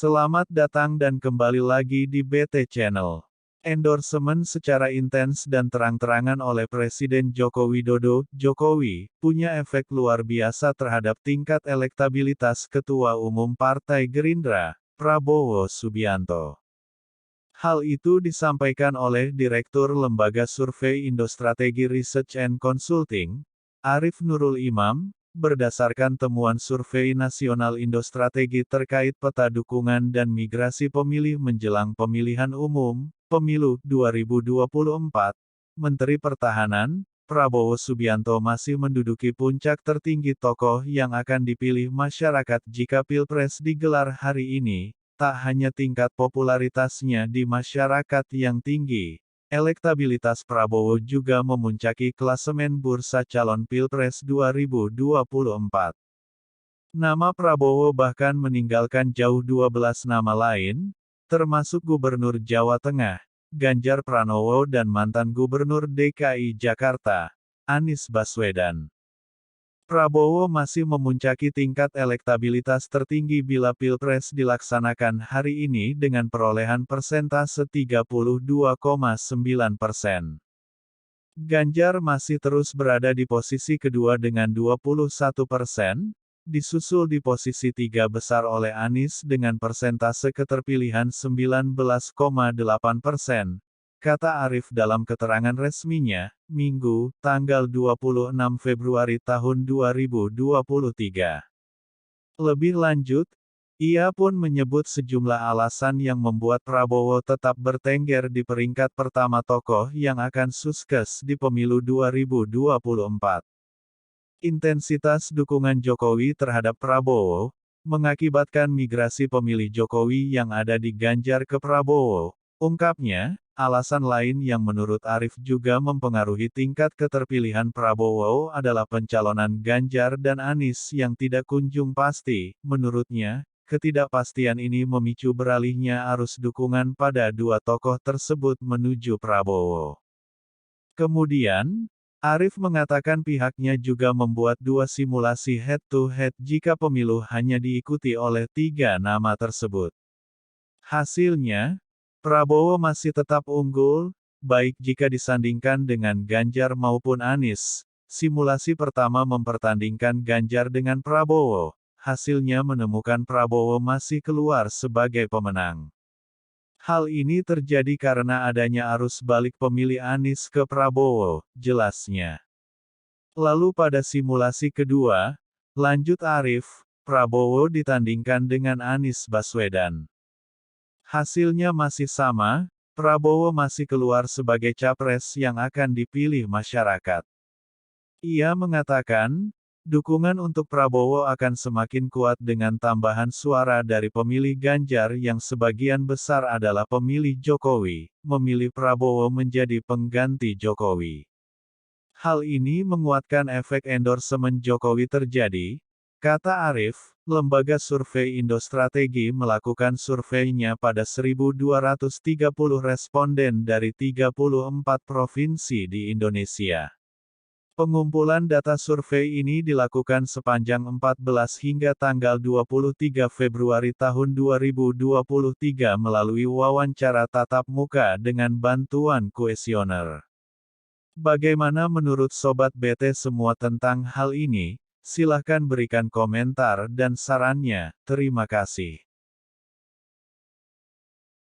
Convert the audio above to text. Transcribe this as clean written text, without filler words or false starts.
Selamat datang dan kembali lagi di BT Channel. Endorsement secara intens dan terang-terangan oleh Presiden Joko Widodo, Jokowi, punya efek luar biasa terhadap tingkat elektabilitas Ketua Umum Partai Gerindra, Prabowo Subianto. Hal itu disampaikan oleh Direktur Lembaga Survei Indostrategi Research and Consulting, Arif Nurul Imam, berdasarkan temuan Survei Nasional Indostrategi terkait peta dukungan dan migrasi pemilih menjelang pemilihan umum, Pemilu 2024, Menteri Pertahanan, Prabowo Subianto masih menduduki puncak tertinggi tokoh yang akan dipilih masyarakat jika Pilpres digelar hari ini. Tak hanya tingkat popularitasnya di masyarakat yang tinggi, elektabilitas Prabowo juga memuncaki klasemen bursa calon Pilpres 2024. Nama Prabowo bahkan meninggalkan jauh 12 nama lain, termasuk Gubernur Jawa Tengah, Ganjar Pranowo dan mantan Gubernur DKI Jakarta, Anies Baswedan. Prabowo masih memuncaki tingkat elektabilitas tertinggi bila Pilpres dilaksanakan hari ini dengan perolehan persentase 32,9%. Ganjar masih terus berada di posisi kedua dengan 21%, disusul di posisi tiga besar oleh Anies dengan persentase keterpilihan 19,8%. Kata Arif dalam keterangan resminya, Minggu, tanggal 26 Februari tahun 2023. Lebih lanjut, ia pun menyebut sejumlah alasan yang membuat Prabowo tetap bertengger di peringkat pertama tokoh yang akan sukses di pemilu 2024. Intensitas dukungan Jokowi terhadap Prabowo, mengakibatkan migrasi pemilih Jokowi yang ada di Ganjar ke Prabowo, ungkapnya. Alasan lain yang menurut Arif juga mempengaruhi tingkat keterpilihan Prabowo adalah pencalonan Ganjar dan Anies yang tidak kunjung pasti. Menurutnya, ketidakpastian ini memicu beralihnya arus dukungan pada dua tokoh tersebut menuju Prabowo. Kemudian, Arif mengatakan pihaknya juga membuat dua simulasi head-to-head jika pemilu hanya diikuti oleh tiga nama tersebut. Hasilnya, Prabowo masih tetap unggul, baik jika disandingkan dengan Ganjar maupun Anies. Simulasi pertama mempertandingkan Ganjar dengan Prabowo, hasilnya menemukan Prabowo masih keluar sebagai pemenang. Hal ini terjadi karena adanya arus balik pemilih Anies ke Prabowo, jelasnya. Lalu pada simulasi kedua, lanjut Arif, Prabowo ditandingkan dengan Anies Baswedan. Hasilnya masih sama, Prabowo masih keluar sebagai capres yang akan dipilih masyarakat. Ia mengatakan, dukungan untuk Prabowo akan semakin kuat dengan tambahan suara dari pemilih Ganjar yang sebagian besar adalah pemilih Jokowi, memilih Prabowo menjadi pengganti Jokowi. Hal ini menguatkan efek endorsement Jokowi terjadi, kata Arif. Lembaga Survei Indostrategi melakukan surveinya pada 1.230 responden dari 34 provinsi di Indonesia. Pengumpulan data survei ini dilakukan sepanjang 14 hingga tanggal 23 Februari tahun 2023 melalui wawancara tatap muka dengan bantuan kuesioner. Bagaimana menurut Sobat BT semua tentang hal ini? Silahkan berikan komentar dan sarannya, terima kasih.